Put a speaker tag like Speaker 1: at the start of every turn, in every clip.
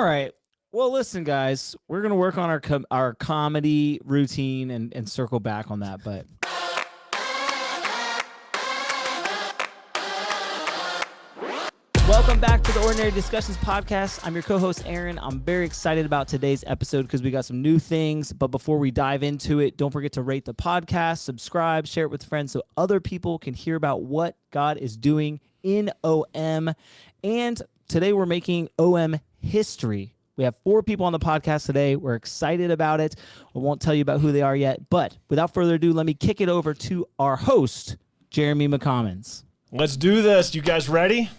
Speaker 1: right. Well, listen, guys, we're gonna work on our comedy routine and circle back on that. But welcome back to the Ordinary Discussions podcast. I'm your co-host Aaron. I'm very excited about today's episode because we got some new things. But before we dive into it, don't forget to rate the podcast, subscribe, share it with friends so other people can hear about what God is doing in OM. And today we're making OM history. We have 4 people on the podcast today. We're excited about it. I won't tell you about who they are yet, but without further ado, let me kick it over to our host, Jeremy McCommons.
Speaker 2: Let's do this. You guys ready?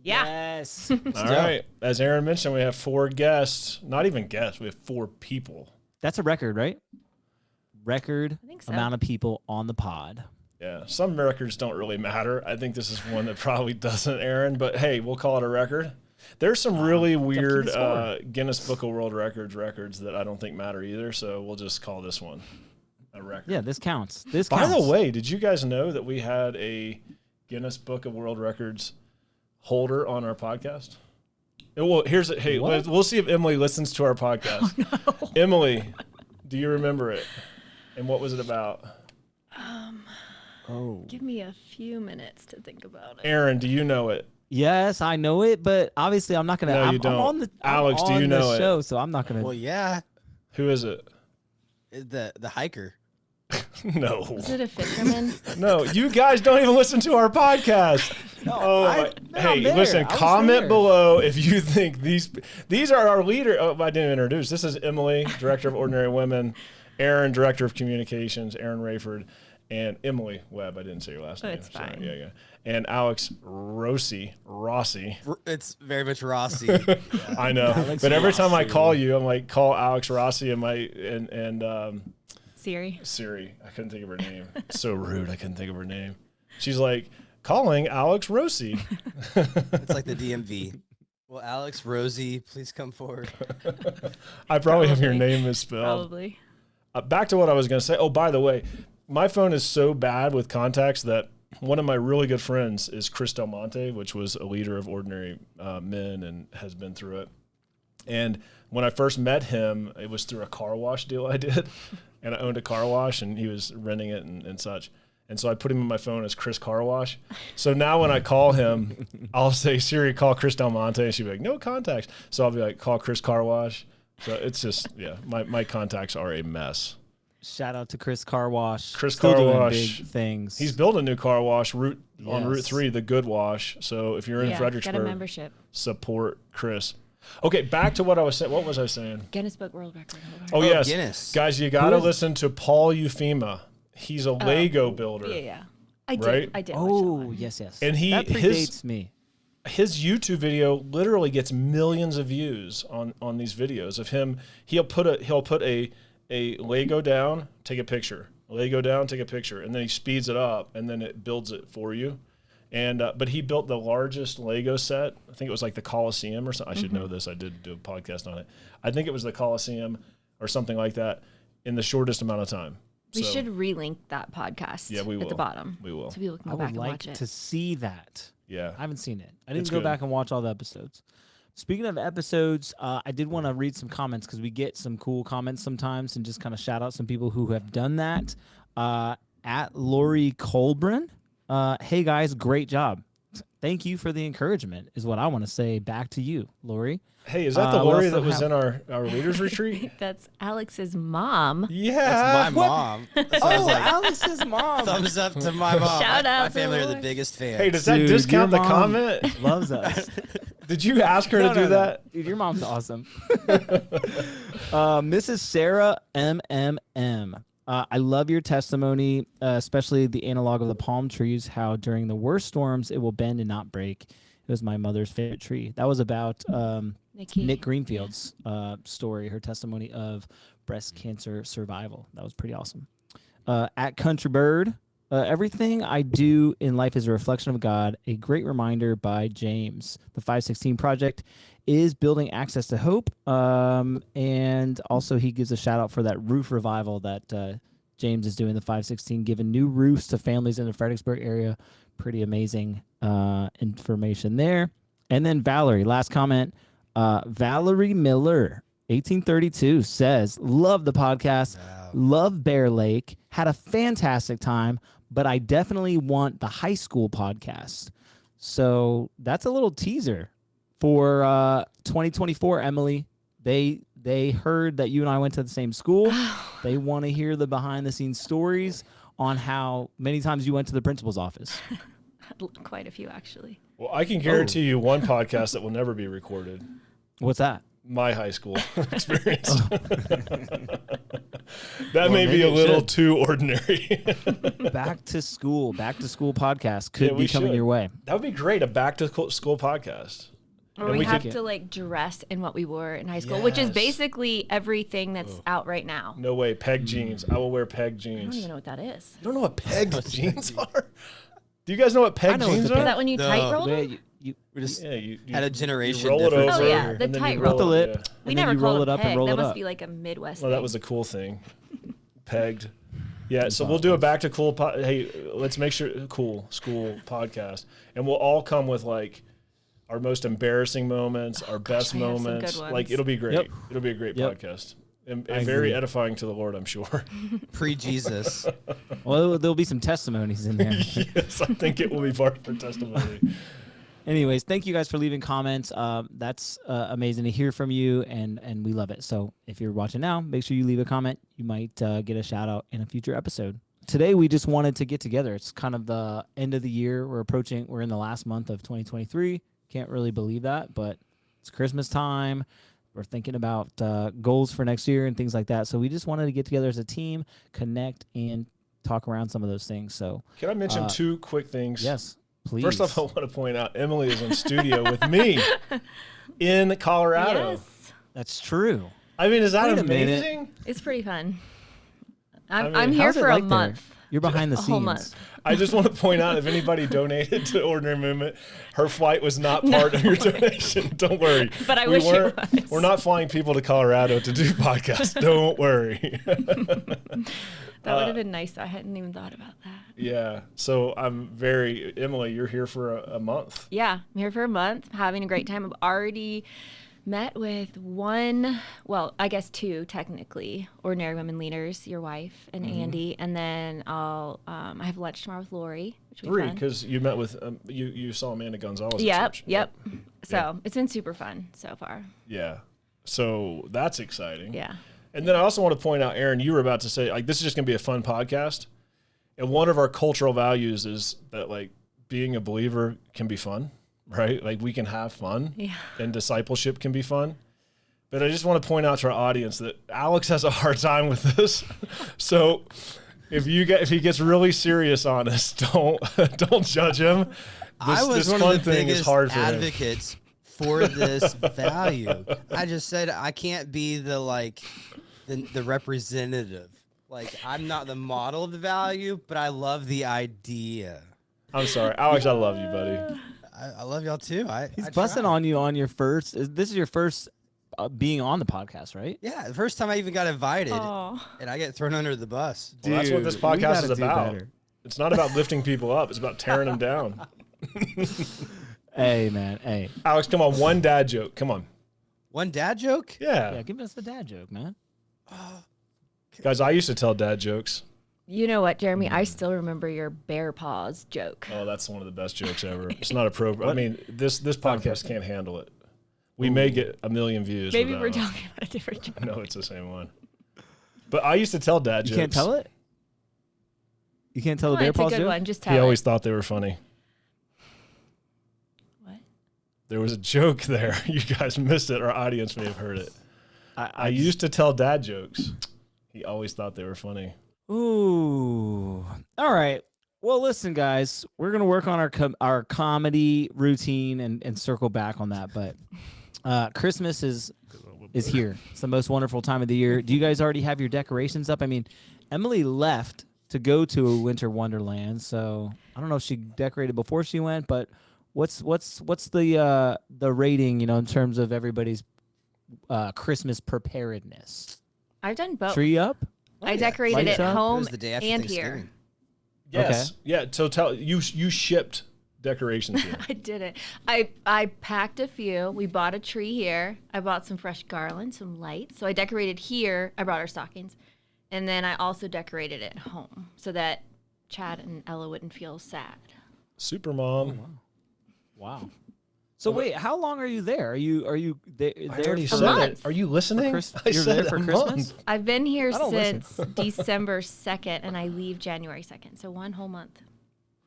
Speaker 3: Yeah.
Speaker 1: Yes.
Speaker 2: All right. As Aaron mentioned, we have 4 guests. Not even guests. We have 4 people.
Speaker 1: That's a record, right? Record
Speaker 3: I think so.
Speaker 1: amount of people on the pod.
Speaker 2: Yeah. Some records don't really matter. I think this is one that probably doesn't, Aaron. But hey, we'll call it a record. There's some really weird Guinness Book of World Records that I don't think matter either. So we'll just call this one a record.
Speaker 1: Yeah, this counts.
Speaker 2: By the way, did you guys know that we had a Guinness Book of World Records holder on our podcast? Well, we'll see if Emily listens to our podcast.
Speaker 3: Oh, no.
Speaker 2: Emily, do you remember it? And what was it about?
Speaker 3: Give me a few minutes to think about it.
Speaker 2: Aaron, do you know it?
Speaker 1: Yes, I know it, but obviously I'm not going to.
Speaker 2: No, you don't.
Speaker 1: I'm on the
Speaker 2: Alex, do you know it?
Speaker 1: show, so I'm not going to.
Speaker 4: Well, yeah,
Speaker 2: Who is it?
Speaker 4: the hiker.
Speaker 2: No.
Speaker 3: Is it a fisherman?
Speaker 2: No, you guys don't even listen to our podcast. Hey, listen, comment below if you think these are our leader. Oh, I didn't introduce. This is Emily, Director of Ordinary Women, Aaron, Director of Communications, Aaron Rayford, and Emily Webb. I didn't say your last name.
Speaker 3: It's fine.
Speaker 2: Sorry. Yeah. And Alex Rossi.
Speaker 4: It's very much Rossi.
Speaker 2: I know.
Speaker 1: Alex
Speaker 2: But every time I
Speaker 1: Rossi.
Speaker 2: call you, I'm like, call Alex Rossi and
Speaker 3: Siri.
Speaker 2: I couldn't think of her name. So rude. I couldn't think of her name. She's like, calling Alex Rossi.
Speaker 4: It's like the DMV. Well, Alex, Rosie, please come forward.
Speaker 2: I probably have your name misspelled.
Speaker 3: Probably.
Speaker 2: Back to what I was going to say. Oh, by the way, my phone is so bad with contacts that one of my really good friends is Chris Del Monte, which was a leader of Ordinary Men and has been through it. And when I first met him, it was through a car wash deal I did. And I owned a car wash, and he was renting it and such. And so I put him in my phone as Chris Car Wash. So now when I call him, I'll say, Siri, call Chris Del Monte. And she'll be like, no contacts. So I'll be like, call Chris Car Wash. So it's just, yeah, my contacts are a mess.
Speaker 1: Shout out to Chris Car Wash.
Speaker 2: Chris
Speaker 1: Still
Speaker 2: Car
Speaker 1: doing
Speaker 2: Wash.
Speaker 1: big things.
Speaker 2: He's building a new car wash on Route
Speaker 1: Yes.
Speaker 2: 3, the Good Wash. So if you're in
Speaker 3: Got a
Speaker 2: Fredericksburg,
Speaker 3: membership.
Speaker 2: support Chris. Okay, back to what I was saying. What was I saying?
Speaker 3: Guinness Book World Record holder.
Speaker 2: Oh, yes.
Speaker 4: Guinness.
Speaker 2: Guys, you got to listen to Paul Ufema. He's a Lego builder.
Speaker 3: Yeah. I did.
Speaker 2: Right?
Speaker 3: I did. watch that
Speaker 1: Oh,
Speaker 3: one.
Speaker 1: yes.
Speaker 2: And
Speaker 1: that predates me.
Speaker 2: His YouTube video literally gets millions of views on these videos of him. He'll put a Lego down, take a picture. Lego down, take a picture, and then he speeds it up, and then it builds it for you. And but he built the largest Lego set. I think it was like the Coliseum or something. I should know this. I did do a podcast on it. I think it was the Coliseum or something like that in the shortest amount of time.
Speaker 3: We
Speaker 2: So,
Speaker 3: should relink that podcast
Speaker 2: Yeah, we
Speaker 3: at the
Speaker 2: will.
Speaker 3: bottom.
Speaker 2: We will.
Speaker 3: So people can
Speaker 1: I
Speaker 3: go back
Speaker 1: would
Speaker 3: and
Speaker 1: like
Speaker 3: watch it.
Speaker 1: to see that.
Speaker 2: Yeah.
Speaker 1: I haven't seen it. I didn't
Speaker 2: It's
Speaker 1: go
Speaker 2: good.
Speaker 1: back and watch all the episodes. Speaking of episodes, I did want to read some comments because we get some cool comments sometimes and just kind of shout out some people who have done that. At Lori Colbran, hey guys, great job. Thank you for the encouragement is what I want to say back to you, Lori.
Speaker 2: Hey, is that the
Speaker 1: we
Speaker 2: Lori
Speaker 1: also
Speaker 2: that was
Speaker 1: have-
Speaker 2: in our leaders retreat?
Speaker 3: That's Alex's mom.
Speaker 2: Yeah.
Speaker 4: That's my mom. So I was
Speaker 1: Oh,
Speaker 4: like,
Speaker 1: Alex's mom.
Speaker 4: thumbs up to my mom.
Speaker 3: Shout
Speaker 4: my
Speaker 3: out to
Speaker 4: family are the
Speaker 3: Lori.
Speaker 4: biggest fans.
Speaker 2: Hey, does that
Speaker 1: Dude,
Speaker 2: discount the
Speaker 1: your mom
Speaker 2: comment?
Speaker 1: Loves us.
Speaker 2: Did you ask her to do that?
Speaker 1: Dude, your mom's awesome. Mrs. Sarah MMM. I love your testimony, especially the analog of the palm trees, how during the worst storms, it will bend and not break. It was my mother's favorite tree. That was about
Speaker 3: Nikki.
Speaker 1: Nick Greenfield's story, her testimony of breast cancer survival. That was pretty awesome. At Country Bird, everything I do in life is a reflection of God. A great reminder by James. The 516 Project is building access to hope. And also he gives a shout out for that roof revival that James is doing, the 516, giving new roofs to families in the Fredericksburg area. Pretty amazing information there. And then Valerie, last comment. Valerie Miller, 1832, says, love the podcast, love Bear Lake, had a fantastic time, but I definitely want the high school podcast. So that's a little teaser for 2024, Emily. They heard that you and I went to the same school. They want to hear the behind the scenes stories on how many times you went to the principal's office.
Speaker 3: Quite a few, actually.
Speaker 2: Well, I can guarantee you one podcast that will never be recorded.
Speaker 1: What's that?
Speaker 2: My high school experience. That may be a little too ordinary.
Speaker 1: Back to school podcast could be coming
Speaker 2: should.
Speaker 1: your way.
Speaker 2: That would be great, a back to school podcast.
Speaker 3: Or we have to like dress in what we wore in high school, which is basically everything that's out right now.
Speaker 2: No way, peg jeans. I will wear peg
Speaker 3: I
Speaker 2: jeans.
Speaker 3: don't even know what that is.
Speaker 2: You don't know what peg jeans are? Do you guys know what peg jeans are?
Speaker 3: Is that when you tight rolled them?
Speaker 2: You
Speaker 4: had a generation
Speaker 2: roll it
Speaker 4: difference.
Speaker 2: over.
Speaker 3: Oh yeah, the
Speaker 2: and then
Speaker 3: tight
Speaker 2: you
Speaker 3: roll.
Speaker 1: the lip.
Speaker 2: Yeah.
Speaker 3: We
Speaker 1: and then
Speaker 3: never
Speaker 1: you
Speaker 3: called
Speaker 1: roll
Speaker 3: it
Speaker 1: it up
Speaker 3: peg.
Speaker 1: and roll
Speaker 3: that
Speaker 1: it
Speaker 3: must
Speaker 1: up.
Speaker 3: be like a Midwest
Speaker 2: Well,
Speaker 3: thing.
Speaker 2: that was a cool thing. Pegged. Yeah, so we'll do a back to cool. Hey, let's make sure school podcast, and we'll all come with like our most embarrassing moments, our best
Speaker 3: I have some
Speaker 2: moments.
Speaker 3: good ones.
Speaker 2: Like it'll be great.
Speaker 1: Yep.
Speaker 2: It'll be a great
Speaker 1: Yep.
Speaker 2: podcast and
Speaker 1: I
Speaker 2: very
Speaker 1: agree.
Speaker 2: edifying to the Lord, I'm sure.
Speaker 4: Pre-Jesus.
Speaker 1: Well, there'll be some testimonies in there.
Speaker 2: Yes, I think it will be part of our testimony.
Speaker 1: Anyways, thank you guys for leaving comments. That's amazing to hear from you, and we love it. So if you're watching now, make sure you leave a comment. You might get a shout out in a future episode. Today, we just wanted to get together. It's kind of the end of the year. We're in the last month of 2023. Can't really believe that, but it's Christmas time. We're thinking about goals for next year and things like that. So we just wanted to get together as a team, connect, and talk around some of those things. So
Speaker 2: Can I mention two quick things?
Speaker 1: yes, please.
Speaker 2: First off, I want to point out Emily is in studio with me in Colorado.
Speaker 3: Yes,
Speaker 1: That's true.
Speaker 2: I mean, is that
Speaker 1: Wait a minute.
Speaker 2: amazing?
Speaker 3: it's pretty fun.
Speaker 2: mean,
Speaker 3: I'm here
Speaker 1: How's it
Speaker 3: for a
Speaker 1: like there?
Speaker 3: month.
Speaker 1: You're behind the
Speaker 3: A
Speaker 1: scenes.
Speaker 3: whole month.
Speaker 2: I just want to point out, if anybody donated to Ordinary Movement, her flight was not part of your donation. Don't worry.
Speaker 3: But I wish it was.
Speaker 2: We're not flying people to Colorado to do podcasts. Don't worry.
Speaker 3: That would have been nice. I hadn't even thought about that.
Speaker 2: Yeah. So Emily, you're here for a month.
Speaker 3: Yeah, I'm here for a month, having a great time. I've already met with I guess two technically, Ordinary Women leaders, your wife and Andy, and then I have lunch tomorrow with Lori, which will be
Speaker 2: Three,
Speaker 3: fun.
Speaker 2: because you met with you saw Amanda Gonzalez. at
Speaker 3: Yep,
Speaker 2: church.
Speaker 3: yep. So it's been super fun so far.
Speaker 2: Yeah. So that's exciting.
Speaker 3: Yeah.
Speaker 2: And then I also want to point out, Aaron, you were about to say, like, this is just going to be a fun podcast. And one of our cultural values is that, like, being a believer can be fun, right? Like, we can have fun.
Speaker 3: Yeah.
Speaker 2: And discipleship can be fun. But I just want to point out to our audience that Alex has a hard time with this. So if he gets really serious on us, don't judge him.
Speaker 4: I was
Speaker 2: this
Speaker 4: one
Speaker 2: fun
Speaker 4: of the
Speaker 2: thing is
Speaker 4: biggest
Speaker 2: hard for him.
Speaker 4: advocates for this value. I just said I can't be the representative. Like, I'm not the model of the value, but I love the idea.
Speaker 2: I'm sorry. Alex, I love you, buddy.
Speaker 4: I love y'all too.
Speaker 1: He's
Speaker 4: I
Speaker 1: busting
Speaker 4: try.
Speaker 1: on you on your first. This is your first being on the podcast, right?
Speaker 4: Yeah, the first time I even got invited,
Speaker 3: Oh.
Speaker 4: and I get thrown under the bus.
Speaker 2: Well, that's what this
Speaker 1: Dude, we
Speaker 2: podcast
Speaker 1: gotta
Speaker 2: is
Speaker 1: do
Speaker 2: about.
Speaker 1: better.
Speaker 2: It's not about lifting people up. It's about tearing them down.
Speaker 1: Hey, man. Hey.
Speaker 2: Alex, come on. One dad joke. Come on.
Speaker 4: One dad joke?
Speaker 2: Yeah.
Speaker 1: Yeah, give us a dad joke, man.
Speaker 2: Guys, I used to tell dad jokes.
Speaker 3: You know what, Jeremy? I still remember your bear paws joke.
Speaker 2: Oh, that's one of the best jokes ever. It's not appropriate. I mean, this podcast can't handle it. We may get 1 million views.
Speaker 3: Maybe
Speaker 2: with
Speaker 3: we're
Speaker 2: that one.
Speaker 3: talking about a different joke.
Speaker 2: No, it's the same one. But I used to tell dad
Speaker 1: You
Speaker 2: jokes.
Speaker 1: can't tell it? You can't tell
Speaker 3: Come
Speaker 1: the
Speaker 3: on,
Speaker 1: bear
Speaker 3: it's a
Speaker 1: paws
Speaker 3: good
Speaker 1: joke?
Speaker 3: one. Just tell
Speaker 2: He
Speaker 3: it.
Speaker 2: always thought they were funny.
Speaker 3: What?
Speaker 2: There was a joke there. You guys missed it. Our audience may have heard it. I used to tell dad jokes. He always thought they were funny.
Speaker 1: Ooh. All right. Well, listen, guys, we're going to work on our comedy routine and circle back on that. But Christmas is here. It's the most wonderful time of the year. Do you guys already have your decorations up? I mean, Emily left to go to a winter wonderland, so I don't know if she decorated before she went, but what's the rating, in terms of everybody's Christmas preparedness?
Speaker 3: I've done both.
Speaker 1: Tree up?
Speaker 3: I decorated
Speaker 1: Lights
Speaker 3: it
Speaker 1: up?
Speaker 4: It
Speaker 3: home
Speaker 4: was the day after
Speaker 3: and
Speaker 4: Thanksgiving.
Speaker 3: here.
Speaker 2: Yes. Yeah. So you shipped decorations here?
Speaker 3: I didn't. I packed a few. We bought a tree here. I bought some fresh garland, some lights. So I decorated here. I brought our stockings. And then I also decorated it at home so that Chad and Ella wouldn't feel sad.
Speaker 2: Super mom.
Speaker 1: Wow. So wait, how long are you there? Are you there?
Speaker 2: I already
Speaker 1: for-
Speaker 2: said
Speaker 3: month.
Speaker 2: it. Are you listening?
Speaker 1: You're there for Christmas?
Speaker 3: I've been here
Speaker 1: I don't
Speaker 3: since December 2nd, and I leave January 2nd. So 1 whole month.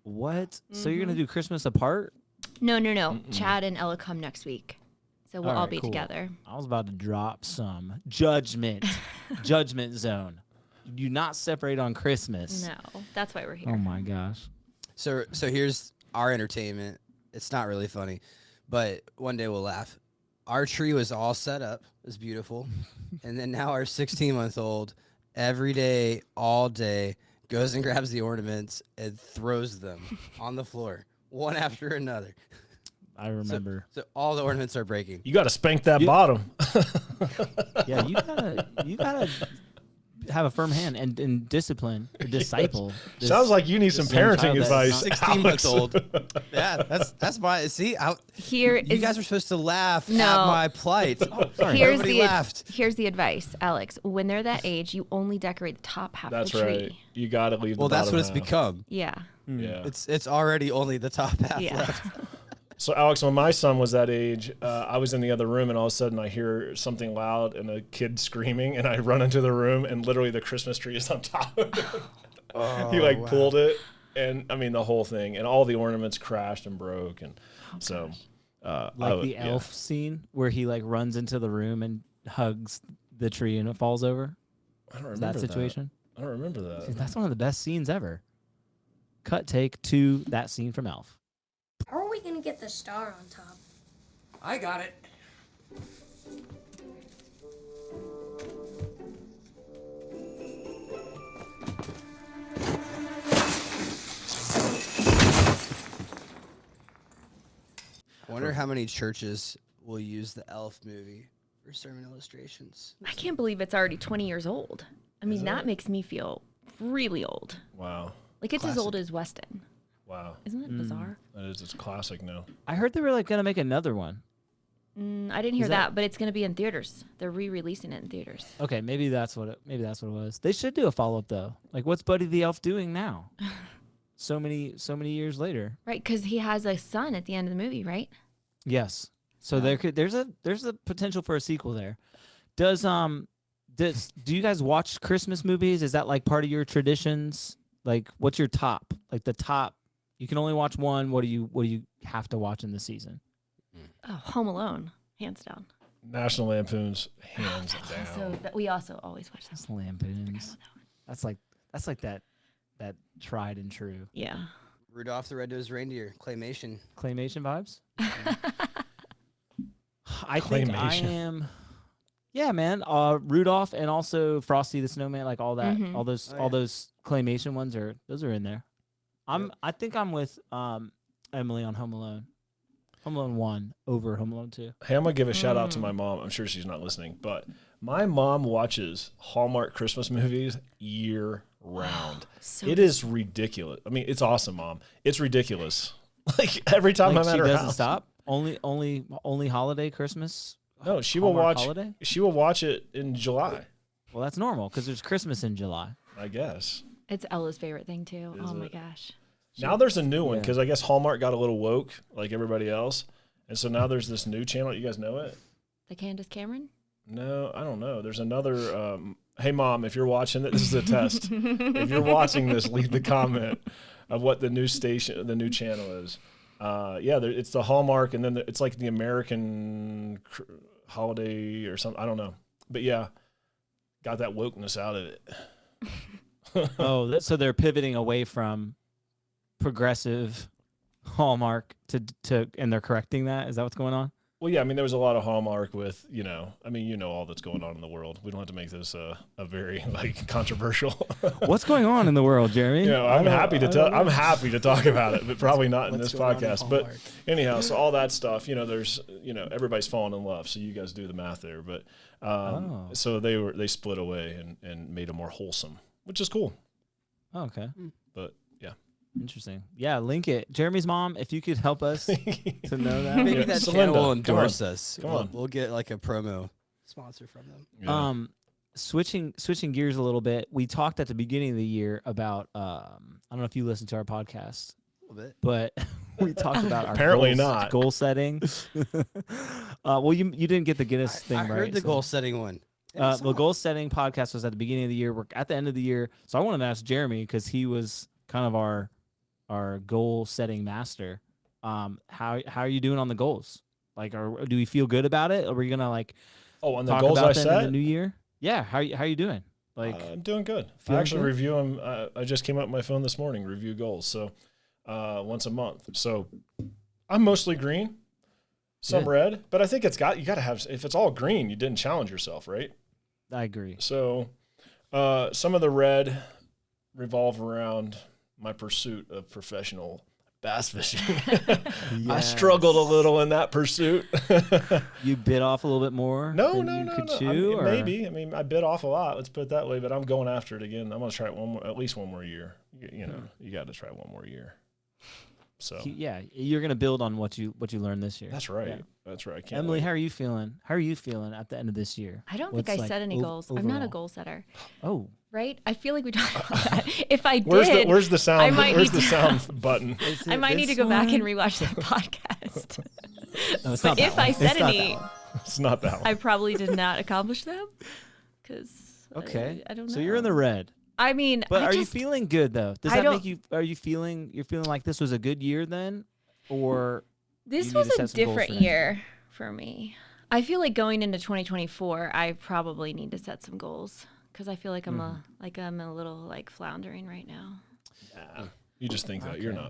Speaker 1: What? So you're gonna do Christmas apart?
Speaker 3: No. Chad and Ella come next week. So we'll all
Speaker 1: right,
Speaker 3: be
Speaker 1: cool.
Speaker 3: together.
Speaker 1: I was about to drop some judgment zone. You do not separate on Christmas.
Speaker 3: No, that's why we're here.
Speaker 1: Oh my gosh.
Speaker 4: So here's our entertainment. It's not really funny, but one day we'll laugh. Our tree was all set up. It was beautiful. And then now our 16-month-old, every day, all day, goes and grabs the ornaments and throws them on the floor, one after another.
Speaker 1: I remember.
Speaker 4: So all the ornaments are breaking.
Speaker 2: You got to spank that bottom.
Speaker 1: Yeah, you gotta have a firm hand and discipline or disciple. this-
Speaker 2: Sounds like you need some
Speaker 1: this young
Speaker 2: parenting
Speaker 1: child that is
Speaker 2: advice.
Speaker 1: not-
Speaker 4: 16-month-old. Yeah, that's why. See,
Speaker 3: Here
Speaker 4: you
Speaker 3: is
Speaker 4: guys were supposed to laugh
Speaker 3: No.
Speaker 4: at my plight.
Speaker 1: sorry.
Speaker 3: here's
Speaker 4: Nobody
Speaker 3: the
Speaker 4: laughed.
Speaker 3: here's the advice, Alex. When they're that age, you only decorate the top half
Speaker 2: That's
Speaker 3: of the tree.
Speaker 2: right. You got to leave the
Speaker 4: Well, that's
Speaker 2: bottom
Speaker 4: what it's
Speaker 2: half.
Speaker 4: become.
Speaker 3: Yeah.
Speaker 2: Yeah.
Speaker 4: It's already only the top half
Speaker 3: Yeah.
Speaker 4: left.
Speaker 2: So, Alex, when my son was that age, I was in the other room, and all of a sudden I hear something loud and a kid screaming, and I run into the room, and literally the Christmas tree is on top of it. He
Speaker 4: wow.
Speaker 2: pulled it, and I mean the whole thing, and all the ornaments crashed and broke, and so
Speaker 1: like the elf scene where he runs into the room and hugs the tree and it falls over.
Speaker 2: I don't
Speaker 1: Is
Speaker 2: remember
Speaker 1: that situation?
Speaker 2: I don't remember that.
Speaker 1: That's one of the best scenes ever. Cut take to that scene from Elf.
Speaker 5: How are we gonna get the star on top?
Speaker 6: I got it.
Speaker 4: I wonder how many churches will use the Elf movie for sermon illustrations.
Speaker 3: I can't believe it's already 20 years old. I mean,
Speaker 2: Is
Speaker 3: that
Speaker 2: it?
Speaker 3: makes me feel really old.
Speaker 2: Wow.
Speaker 3: Like it's as
Speaker 4: Classic.
Speaker 3: old as Weston.
Speaker 2: Wow.
Speaker 3: Isn't it bizarre?
Speaker 2: That is, it's classic now.
Speaker 1: I heard they were gonna make another one.
Speaker 3: I didn't hear
Speaker 1: Is
Speaker 3: that,
Speaker 1: that-
Speaker 3: but it's going to be in theaters. They're re-releasing it in theaters.
Speaker 1: Okay, maybe that's what it was. They should do a follow up though. Like, what's Buddy the Elf doing now? so many years later.
Speaker 3: Right, because he has a son at the end of the movie, right?
Speaker 1: Yes. So there's a potential for a sequel there. Do you guys watch Christmas movies? Is that part of your traditions? Like, what's your top? Like the top. You can only watch one. What do you have to watch in the season?
Speaker 3: Oh, Home Alone, hands down.
Speaker 2: National Lampoon's hands
Speaker 3: So
Speaker 2: down.
Speaker 3: we also always watch that.
Speaker 1: That's Lampoons. That's like that tried and true
Speaker 3: Yeah.
Speaker 4: Rudolph the Red-Nosed Reindeer, claymation.
Speaker 1: claymation vibes. I think I
Speaker 2: Claymation.
Speaker 1: am. Yeah, man. Rudolph and also Frosty the Snowman, like all that,
Speaker 3: Mhm.
Speaker 1: all those,
Speaker 4: Oh,
Speaker 1: all
Speaker 4: yeah.
Speaker 1: those claymation ones those are in there.
Speaker 4: Yep.
Speaker 1: I think I'm with Emily on Home Alone. Home Alone 1 over Home Alone 2.
Speaker 2: Hey, I'm going to give a shout out to my mom. I'm sure she's not listening, but my mom watches Hallmark Christmas movies year round.
Speaker 3: So
Speaker 2: It is ridiculous. I mean, it's awesome, Mom. It's ridiculous. Like every time
Speaker 1: Like
Speaker 2: I'm at
Speaker 1: she
Speaker 2: her
Speaker 1: doesn't
Speaker 2: house.
Speaker 1: stop. Only holiday Christmas.
Speaker 2: No, she will
Speaker 1: Hallmark
Speaker 2: watch.
Speaker 1: holiday.
Speaker 2: She will watch it in July,
Speaker 1: Well, that's normal because there's Christmas in July.
Speaker 2: I guess.
Speaker 3: It's Ella's favorite thing too.
Speaker 2: Is
Speaker 3: Oh my
Speaker 2: it?
Speaker 3: gosh.
Speaker 2: Now there's a new one
Speaker 1: Yeah.
Speaker 2: because I guess Hallmark got a little woke, like everybody else, and so now there's this new channel. You guys know it?
Speaker 3: The Candace Cameron?
Speaker 2: No, I don't know. There's another. Hey, Mom, if you're watching it, this is a test. If you're watching this, leave the comment of what the new station, the new channel is. It's the Hallmark, and then it's like the American holiday or something. I don't know, but yeah, got that wokeness out of it.
Speaker 1: Oh, so they're pivoting away from progressive Hallmark to and they're correcting that. Is that what's going on?
Speaker 2: Well, yeah, I mean, there was a lot of Hallmark with, all that's going on in the world. We don't have to make this a very controversial.
Speaker 1: What's going on in the world, Jeremy?
Speaker 2: I'm happy to talk about it, but probably not in this podcast. But anyhow, so all that stuff, there's, everybody's falling in love. So you guys do the math there, but so they split away and made it more wholesome, which is cool.
Speaker 1: Oh, okay.
Speaker 2: But yeah,
Speaker 1: Interesting. Yeah, link it. Jeremy's mom, if you could help us to know that.
Speaker 4: Maybe
Speaker 2: Yeah,
Speaker 4: that
Speaker 2: Celinda,
Speaker 4: channel will
Speaker 2: come
Speaker 4: endorse
Speaker 2: on.
Speaker 4: us.
Speaker 2: Come
Speaker 4: We'll-
Speaker 2: on.
Speaker 4: We'll get like a promo sponsor from them.
Speaker 2: Yeah.
Speaker 1: Switching gears a little bit. We talked at the beginning of the year about I don't know if you listened to our podcast,
Speaker 4: A little bit.
Speaker 1: but we talked about our
Speaker 2: Apparently
Speaker 1: goals,
Speaker 2: not.
Speaker 1: goal setting. Well, you didn't get the Guinness thing
Speaker 4: I
Speaker 1: right.
Speaker 4: heard the
Speaker 1: so-
Speaker 4: goal setting one.
Speaker 1: the goal setting podcast was at the beginning of the year. We're at the end of the year, so I wanted to ask Jeremy because he was kind of our goal setting master. How are you doing on the goals? Like, do we feel good about it? Are we gonna like
Speaker 2: Oh, and the
Speaker 1: talk
Speaker 2: goals
Speaker 1: about
Speaker 2: I
Speaker 1: them in the
Speaker 2: set?
Speaker 1: new year? Yeah. How you doing? Like,
Speaker 2: I'm doing good. I
Speaker 1: feeling
Speaker 2: actually
Speaker 1: good?
Speaker 2: review them. I just came up with my phone this morning, review goals. So once a month. So I'm mostly green, some
Speaker 1: Good.
Speaker 2: red, but I think you got to have, if it's all green, you didn't challenge yourself, right?
Speaker 1: I agree.
Speaker 2: So some of the red revolve around my pursuit of professional bass fishing. I struggled a little in that pursuit.
Speaker 1: You bit off a little bit more.
Speaker 2: No,
Speaker 1: than
Speaker 2: no,
Speaker 1: you
Speaker 2: no,
Speaker 1: could
Speaker 2: no.
Speaker 1: chew, or?
Speaker 2: Maybe. I mean, I bit off a lot. Let's put it that way. But I'm going after it again. I'm gonna try it at least one more year. You know, you got to try one more year. So
Speaker 1: Yeah, you're gonna build on what you learned this year.
Speaker 2: that's right.
Speaker 1: Yeah.
Speaker 2: That's right. I can't
Speaker 1: Emily,
Speaker 2: wait.
Speaker 1: how are you feeling? How are you feeling at the end of this year?
Speaker 3: I don't
Speaker 1: What's,
Speaker 3: think I
Speaker 1: like,
Speaker 3: set any goals. I'm not a
Speaker 1: overall?
Speaker 3: goal setter,
Speaker 1: Oh,
Speaker 3: right? I feel like we talked about that. If I
Speaker 2: Where's
Speaker 3: did,
Speaker 2: the sound?
Speaker 3: might
Speaker 2: Where's
Speaker 3: need
Speaker 2: the
Speaker 3: to-
Speaker 2: sound button?
Speaker 1: is
Speaker 3: I
Speaker 1: it
Speaker 3: might need to
Speaker 1: this
Speaker 3: go back and
Speaker 1: one?
Speaker 3: rewatch that podcast.
Speaker 1: No, it's
Speaker 3: But
Speaker 1: not that
Speaker 3: if I
Speaker 1: one.
Speaker 3: said
Speaker 1: It's not
Speaker 3: any-
Speaker 1: that one.
Speaker 2: It's not that one.
Speaker 3: I probably did not accomplish them because
Speaker 1: Okay.
Speaker 3: I don't know.
Speaker 1: So you're in the red.
Speaker 3: I mean,
Speaker 1: But
Speaker 3: I
Speaker 1: are you
Speaker 3: just-
Speaker 1: feeling good though? Does
Speaker 3: I
Speaker 1: that
Speaker 3: don't-
Speaker 1: make you? Are you feeling? You're feeling like this was a good year then, or
Speaker 3: This
Speaker 1: you need
Speaker 3: was
Speaker 1: to
Speaker 3: a
Speaker 1: set some goals
Speaker 3: different
Speaker 1: for next
Speaker 3: year for me. I feel like going into 2024, I probably need to set some goals because I feel like I'm
Speaker 1: Mm-hmm.
Speaker 3: a little like floundering right now.
Speaker 2: You just think that you're
Speaker 1: Okay.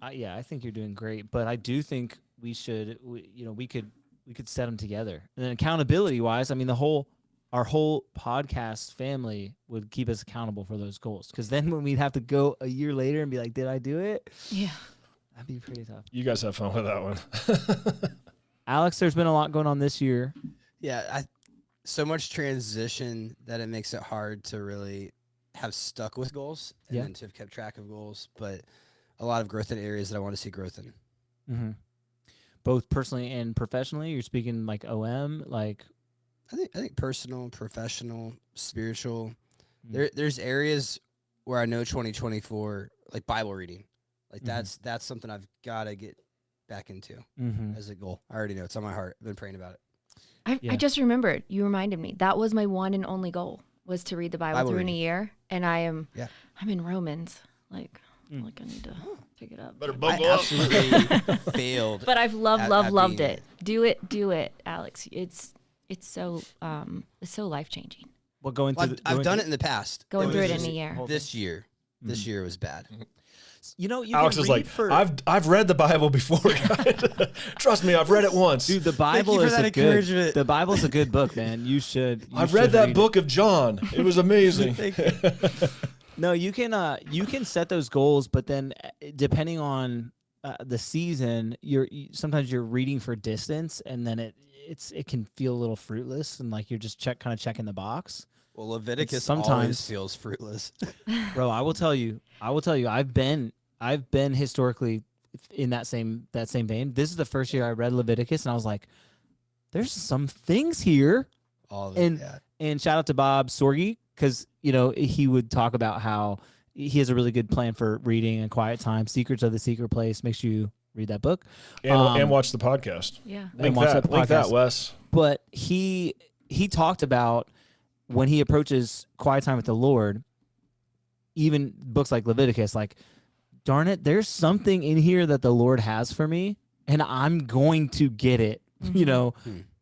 Speaker 2: not.
Speaker 1: yeah, I think you're doing great. But I do think we could set them together. And then accountability wise, I mean, our whole podcast family would keep us accountable for those goals. Because then when we'd have to go a year later and be like, did I do it?
Speaker 3: Yeah.
Speaker 1: That'd be pretty tough.
Speaker 2: You guys have fun with that one.
Speaker 1: Alex, there's been a lot going on this year.
Speaker 4: Yeah, so much transition that it makes it hard to really have stuck with goals and
Speaker 1: Yeah.
Speaker 4: then to have kept track of goals. But a lot of growth in areas that I want to see growth in.
Speaker 1: Mm-hmm. Both personally and professionally. You're speaking like OM, like
Speaker 4: I think personal, professional, spiritual.
Speaker 1: Mm.
Speaker 4: There's areas where I know 2024, like Bible reading, like
Speaker 1: Mhm.
Speaker 4: that's something I've got to get back into
Speaker 1: mm-hmm.
Speaker 4: as a goal. I already know it's on my heart. I've been praying about it.
Speaker 1: Yeah.
Speaker 3: I just remembered. You reminded me. That was my one and only goal was to read the Bible through in a
Speaker 4: reading.
Speaker 3: year, and I'm in Romans. Like I need to pick it up.
Speaker 2: Better
Speaker 4: I
Speaker 2: buckle up.
Speaker 4: absolutely failed.
Speaker 3: But I've loved
Speaker 4: being
Speaker 3: it. Do it, Alex. It's so life changing.
Speaker 1: Well, going
Speaker 4: Well,
Speaker 1: through.
Speaker 4: I've done it in the past.
Speaker 3: Going through
Speaker 4: was
Speaker 3: it in
Speaker 4: just
Speaker 3: a year.
Speaker 4: This year, this year was bad.
Speaker 1: You know, you
Speaker 2: Alex
Speaker 1: can
Speaker 2: is
Speaker 1: read
Speaker 2: like,
Speaker 1: for,
Speaker 2: I've read the Bible before. guys. Trust me, I've read it once.
Speaker 1: dude. The Bible
Speaker 4: you for
Speaker 1: is
Speaker 4: that
Speaker 1: a good.
Speaker 4: encouragement.
Speaker 1: The Bible's a good book, man. You should.
Speaker 2: I've read that book of John. It was amazing.
Speaker 1: No, you can set those goals, but then depending on the season, sometimes you're reading for distance, and then it can feel a little fruitless, and like you're just kind of checking the box.
Speaker 4: Well, Leviticus
Speaker 1: sometimes-
Speaker 4: always feels fruitless.
Speaker 1: Bro, I will tell you, I've been historically in that same vein. This is the first year I read Leviticus, and I was like, there's some things here.
Speaker 4: All of it.
Speaker 1: And
Speaker 4: Yeah.
Speaker 1: and shout out to Bob Sorge, because he would talk about how he has a really good plan for reading and quiet time. Secrets of the Secret Place. Make sure you read that book.
Speaker 2: and watch the podcast.
Speaker 3: Yeah.
Speaker 2: Link
Speaker 1: watch
Speaker 2: that,
Speaker 1: that
Speaker 2: link that,
Speaker 1: podcast.
Speaker 2: Wes.
Speaker 1: But he talked about when he approaches quiet time with the Lord, even books like Leviticus, like, darn it, there's something in here that the Lord has for me, and I'm going to get it,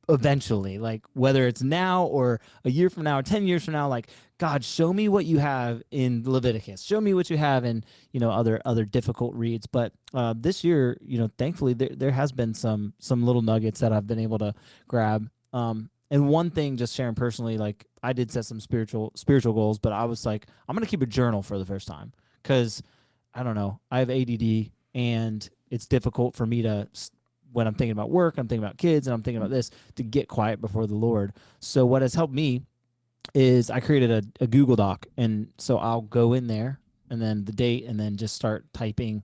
Speaker 1: eventually. Like, whether it's now or a year from now or 10 years from now, like, God, show me what you have in Leviticus. Show me what you have in, other difficult reads. But this year, thankfully, there has been some little nuggets that I've been able to grab. And one thing, just sharing personally, like, I did set some spiritual goals, but I was like, I'm going to keep a journal for the first time because, I don't know, I have ADD, and it's difficult for me to, when I'm thinking about work, I'm thinking about kids, and I'm thinking about this, to get quiet before the Lord. So what has helped me is I created a Google Doc, and so I'll go in there and then the date, and then just start typing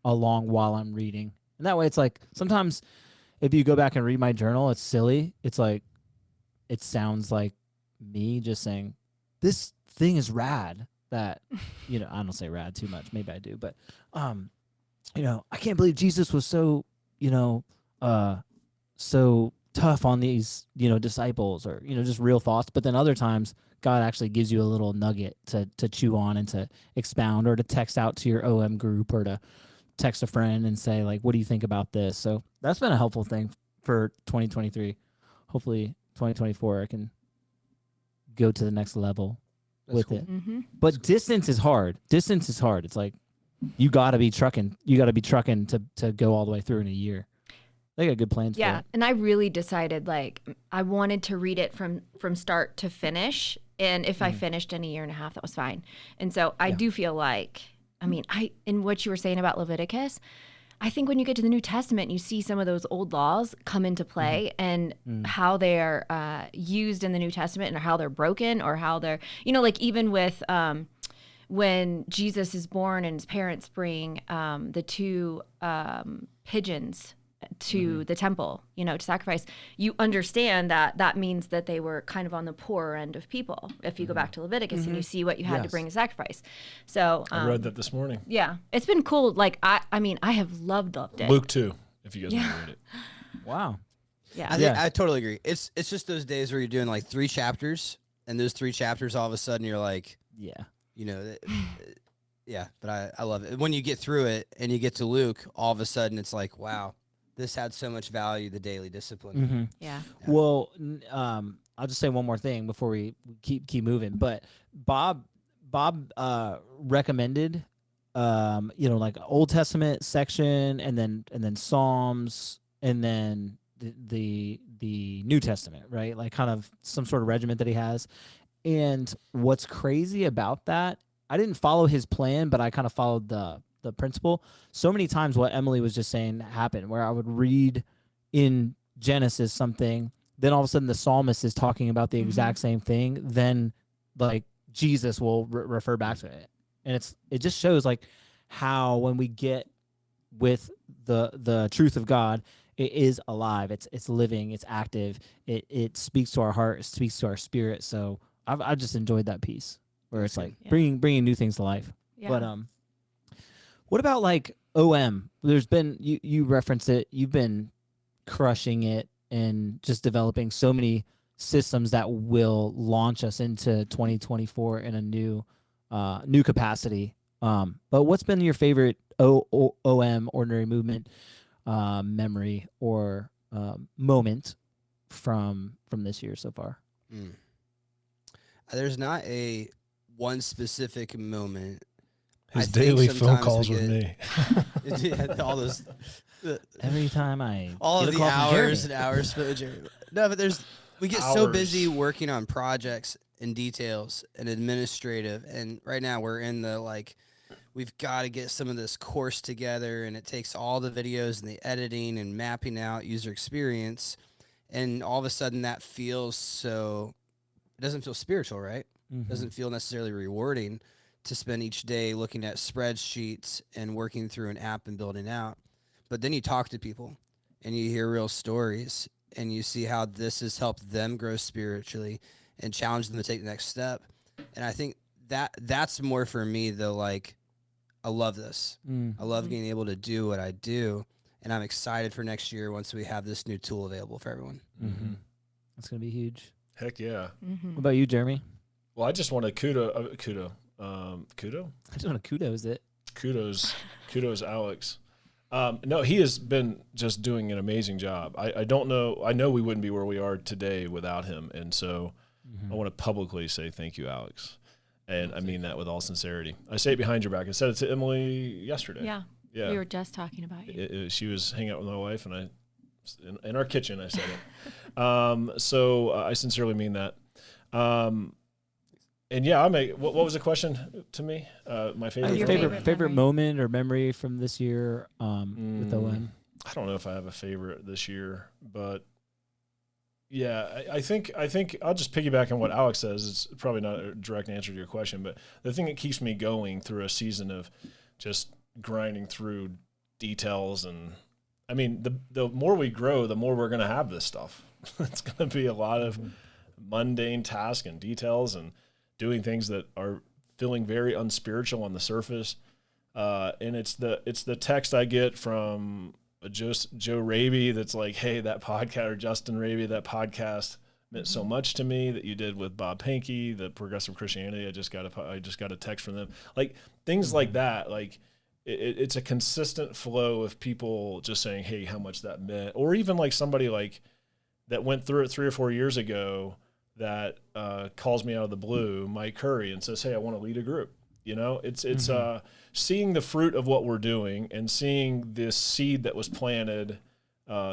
Speaker 1: along while I'm reading. And that way it's like sometimes if you go back and read my journal, it's silly. It's like it sounds like me just saying, this thing is rad. That, I don't say rad too much. Maybe I do, but I can't believe Jesus was so, so tough on these, disciples, or, just real thoughts. But then other times God actually gives you a little nugget to chew on and to expound, or to text out to your OM group, or to text a friend and say, like, what do you think about this? So that's been a helpful thing for 2023. Hopefully 2024, I can go to the next level with it.
Speaker 3: Mm-hmm.
Speaker 1: But distance is hard. It's like you gotta be trucking to go all the way through in a year. They got good plans.
Speaker 3: Yeah,
Speaker 1: for it.
Speaker 3: and I really decided, like, I wanted to read it from start to finish, and if I finished in a year and a half, that was fine. And so I do feel like, in what you were saying about Leviticus, I think when you get to the New Testament, you see some of those old laws come into play, and how they're used in the New Testament, and how they're broken, or how they're, like even with when Jesus is born and his parents bring the two pigeons to the temple, to sacrifice, you understand that means that they were kind of on the poorer end of people. If you go back to Leviticus and you see what you had to bring to sacrifice. So
Speaker 2: I read that this morning.
Speaker 3: yeah, it's been cool. Like I have loved it.
Speaker 2: Luke 2, if you guys want to read it.
Speaker 1: Wow.
Speaker 3: Yeah.
Speaker 4: I totally agree. It's just those days where you're doing like 3 chapters, and those 3 chapters, all of a sudden you're like,
Speaker 1: Yeah.
Speaker 4: Yeah. But I love it when you get through it and you get to Luke. All of a sudden it's like, wow, this had so much value. The daily discipline.
Speaker 3: Yeah.
Speaker 1: Well, I'll just say one more thing before we keep moving. But Bob recommended, like Old Testament section, and then Psalms, and then the New Testament, right? Like kind of some sort of regiment that he has. And what's crazy about that, I didn't follow his plan, but I kind of followed the principle. So many times what Emily was just saying happened, where I would read in Genesis something, then all of a sudden the psalmist is talking about the exact same thing, then like Jesus will refer back to it. And it just shows like how when we get with the truth of God, it is alive, it's living, it's active, it speaks to our heart, it speaks to our spirit. So I've just enjoyed that piece where it's like bringing new things to life.
Speaker 3: Yeah.
Speaker 1: But what about like OM? There's been, you referenced it, you've been crushing it and just developing so many systems that will launch us into 2024 in a new capacity. But what's been your favorite OM, ordinary movement, memory or moment from this year so far?
Speaker 4: There's not a one specific moment.
Speaker 2: His daily phone calls with me.
Speaker 4: All those.
Speaker 1: Every time I
Speaker 4: all
Speaker 1: get
Speaker 4: of
Speaker 1: a
Speaker 4: the
Speaker 1: call from
Speaker 4: hours
Speaker 1: Jeremy.
Speaker 4: and hours spent with Jeremy. No, but we get so busy working on projects and details and administrative, and right now we're in the we've got to get some of this course together, and it takes all the videos and the editing and mapping out user experience, and all of a sudden that feels it doesn't feel spiritual, right?
Speaker 1: Mm-hmm.
Speaker 4: Doesn't feel necessarily rewarding to spend each day looking at spreadsheets and working through an app and building out. But then you talk to people and you hear real stories and you see how this has helped them grow spiritually and challenge them to take the next step. And I think that's more for me, though. I love this. I love being able to do what I do. And I'm excited for next year once we have this new tool available for everyone.
Speaker 1: Mm-hmm. That's going to be huge.
Speaker 2: Heck yeah.
Speaker 1: What about you, Jeremy?
Speaker 2: Well, I just want to kudo.
Speaker 1: I just want to kudos it.
Speaker 2: Kudos, Alex. No, he has been just doing an amazing job. I don't know. I know we wouldn't be where we are today without him. And so I want to publicly say thank you, Alex. And I mean that with all sincerity. I say it behind your back. I said it to Emily yesterday.
Speaker 3: Yeah. We were just talking about you.
Speaker 2: She was hanging out with my wife, and in our kitchen, I said it. So I sincerely mean that. And yeah, what was the question to me? My
Speaker 1: favorite moment or memory from this year with OM?
Speaker 2: I don't know if I have a favorite this year, but Yeah, I think I'll just piggyback on what Alex says. It's probably not a direct answer to your question, but the thing that keeps me going through a season of just grinding through details, and I mean, the more we grow, the more we're going to have this stuff. It's going to be a lot of mundane tasks and details and doing things that are feeling very unspiritual on the surface. And it's the text I get from Joe Raby that's like, hey, that podcast, or Justin Raby, that podcast meant so much to me that you did with Bob Pankey, the Progressive Christianity. I just got a text from them. Like things like that. Like it's a consistent flow of people just saying, hey, how much that meant, or even like somebody like that went through it 3 or 4 years ago that calls me out of the blue, Mike Curry, and says, hey, I want to lead a group. You know, it's seeing the fruit of what we're doing and seeing this seed that was planted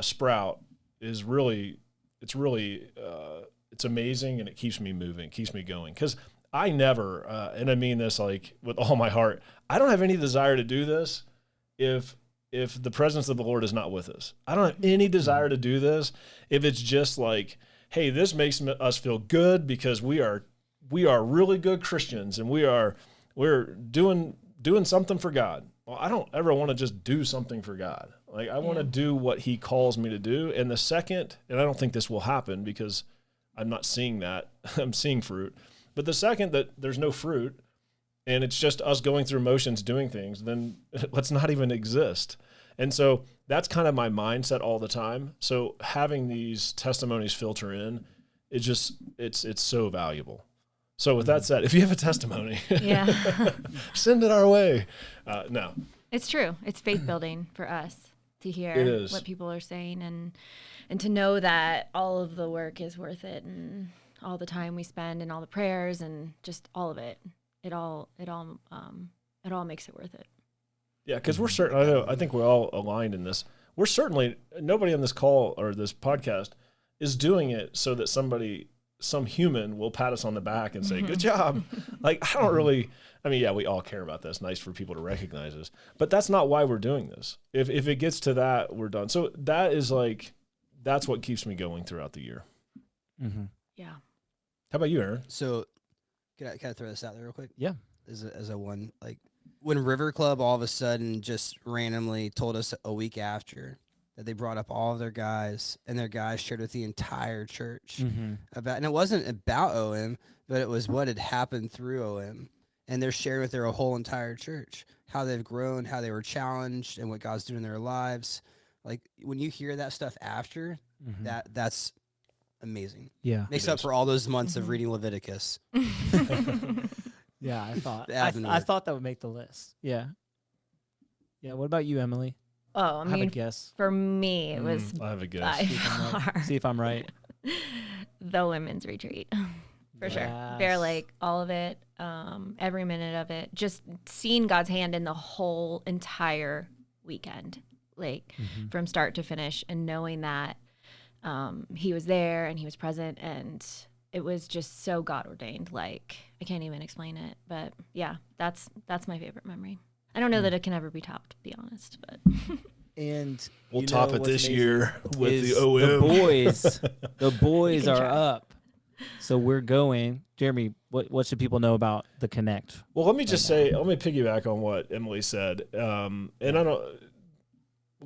Speaker 2: sprout is really, it's amazing, and it keeps me moving, keeps me going. Because I never, and I mean this like with all my heart, I don't have any desire to do this if the presence of the Lord is not with us. I don't have any desire to do this if it's just like, hey, this makes us feel good because we are really good Christians and we're doing something for God. Well, I don't ever want to just do something for God. Like I want to do what he calls me to do. And the second, and I don't think this will happen because I'm not seeing that, I'm seeing fruit. But the second that there's no fruit and it's just us going through motions doing things, then let's not even exist. And so that's kind of my mindset all the time. So having these testimonies filter in, it's so valuable. So with that said, if you have a testimony, send it our way. No.
Speaker 3: It's true. It's faith building for us to hear what people are saying and to know that all of the work is worth it, and all the time we spend and all the prayers and just all of it. It all makes it worth it. Yeah,
Speaker 2: because we're certain. I think we're all aligned in this. We're certainly, nobody on this call or this podcast is doing it so that some human will pat us on the back and say, good job. Like, I don't really, I mean, yeah, we all care about this. Nice for people to recognize us, but that's not why we're doing this. If it gets to that, we're done. So that is like, that's what keeps me going throughout the year.
Speaker 3: Mm-hmm. Yeah.
Speaker 2: How about you, Aaron?
Speaker 4: So can I throw this out there real quick?
Speaker 1: Yeah.
Speaker 4: As a one, like when River Club all of a sudden just randomly told us a week after that they brought up all of their guys, and their guys shared with the entire church about, and it wasn't about OM, but it was what had happened through OM, and they're sharing with their whole entire church how they've grown, how they were challenged, and what God's doing in their lives. Like when you hear that stuff after, that's amazing.
Speaker 1: Yeah,
Speaker 4: makes up for all those months of reading Leviticus.
Speaker 1: Yeah, I thought that would make the list. Yeah. Yeah. What about you, Emily?
Speaker 3: Oh, I mean,
Speaker 1: have a guess.
Speaker 3: For me, it was
Speaker 2: I have a guess.
Speaker 1: See if I'm right.
Speaker 3: The women's retreat, for sure. They're like all of it, every minute of it. Just seeing God's hand in the whole entire weekend, like from start to finish, and knowing that he was there and he was present, and it was just so God ordained. Like I can't even explain it, but yeah, that's my favorite memory. I don't know that it can ever be topped, to be honest, but.
Speaker 1: And
Speaker 2: we'll top it this year with the OM.
Speaker 1: The boys are up. So we're going. Jeremy, what should people know about the Connect?
Speaker 2: Well, let me just say, let me piggyback on what Emily said. And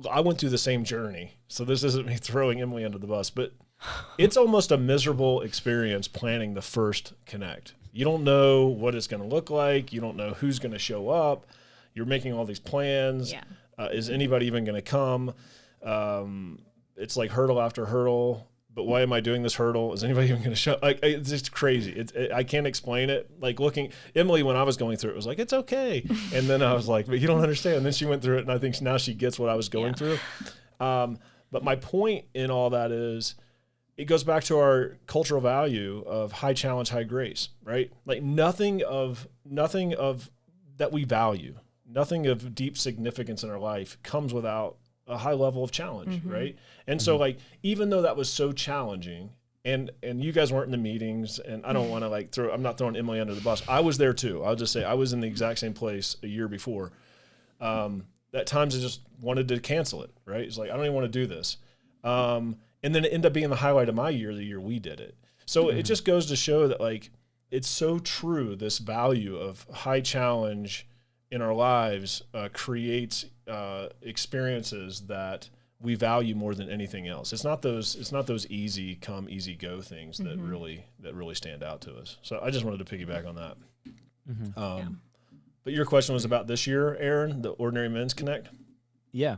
Speaker 2: I went through the same journey, so this isn't me throwing Emily under the bus, but it's almost a miserable experience planning the first Connect. You don't know what it's going to look like. You don't know who's going to show up. You're making all these plans.
Speaker 3: Yeah.
Speaker 2: Is anybody even going to come? It's like hurdle after hurdle. But why am I doing this hurdle? Is anybody even going to show? Like, it's just crazy. I can't explain it. Like looking, Emily, when I was going through it, was like, it's okay. And then I was like, but you don't understand. And then she went through it, and I think now she gets what I was going through. But my point in all that is, it goes back to our cultural value of high challenge, high grace, right? Like nothing of that we value. Nothing of deep significance in our life comes without a high level of challenge, right? And so like, even though that was so challenging, and you guys weren't in the meetings, and I don't want to I'm not throwing Emily under the bus. I was there too. I'll just say I was in the exact same place a year before. At times I just wanted to cancel it, right? It's like, I don't even want to do this. And then it ended up being the highlight of my year, the year we did it. So it just goes to show that, like, it's so true. This value of high challenge in our lives creates experiences that we value more than anything else. It's not those easy come, easy go things that really stand out to us. So I just wanted to piggyback on that. But your question was about this year, Aaron, the Ordinary Men's Connect.
Speaker 1: Yeah.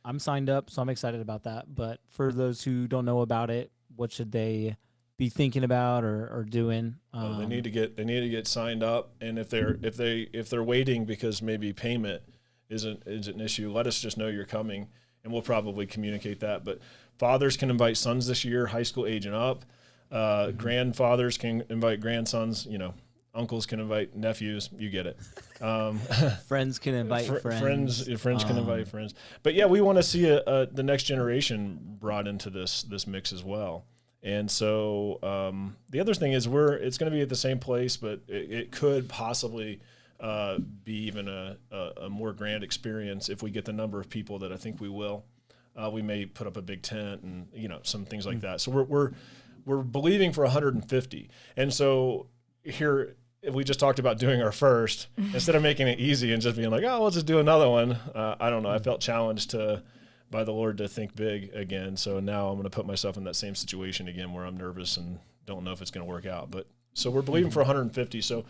Speaker 1: I'm signed up, so I'm excited about that. But for those who don't know about it, what should they be thinking about or doing?
Speaker 2: Well, they need to get signed up, and if they're waiting because maybe payment isn't an issue, let us just know you're coming, and we'll probably communicate that. But fathers can invite sons this year, high school age and up. Grandfathers can invite grandsons. Uncles can invite nephews. You get it.
Speaker 1: Friends can invite friends.
Speaker 2: Friends can invite friends. But yeah, we want to see the next generation brought into this mix as well. And so the other thing is it's going to be at the same place, but it could possibly be even a more grand experience if we get the number of people that I think we will. We may put up a big tent and some things like that. So we're believing for 150. And so here, if we just talked about doing our first, instead of making it easy and just being like, oh, we'll just do another one. I don't know. I felt challenged by the Lord to think big again. So now I'm going to put myself in that same situation again where I'm nervous and don't know if it's going to work out. But so we're believing for 150. So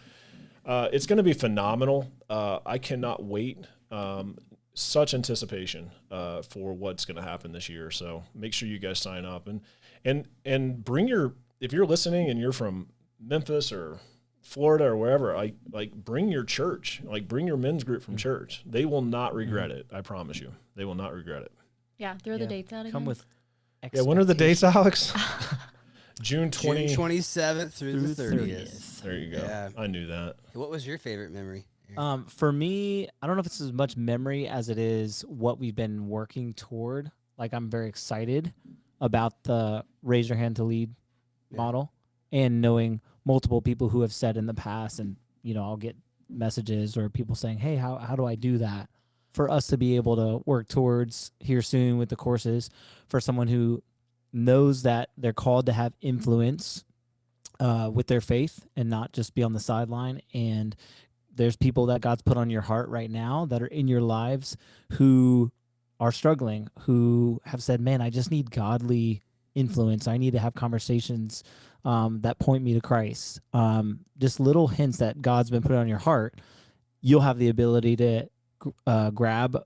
Speaker 2: it's going to be phenomenal. I cannot wait. Such anticipation for what's going to happen this year. So make sure you guys sign up and bring if you're listening and you're from Memphis or Florida or wherever, bring your church, bring your men's group from church. They will not regret it. I promise you, they will not regret it.
Speaker 3: Yeah, throw the dates out again.
Speaker 1: Come with
Speaker 2: when are the dates, Alex? June
Speaker 4: 27th through the 30th.
Speaker 2: There you go. Yeah. I knew that.
Speaker 4: What was your favorite memory?
Speaker 1: For me, I don't know if it's as much memory as it is what we've been working toward. I'm very excited about the raise your hand to lead model, and knowing multiple people who have said in the past, and I'll get messages or people saying, hey, how do I do that? For us to be able to work towards here soon with the courses, for someone who knows that they're called to have influence with their faith and not just be on the sideline. And there's people that God's put on your heart right now that are in your lives who are struggling, who have said, man, I just need godly influence. I need to have conversations that point me to Christ. Just little hints that God's been put on your heart. You'll have the ability to grab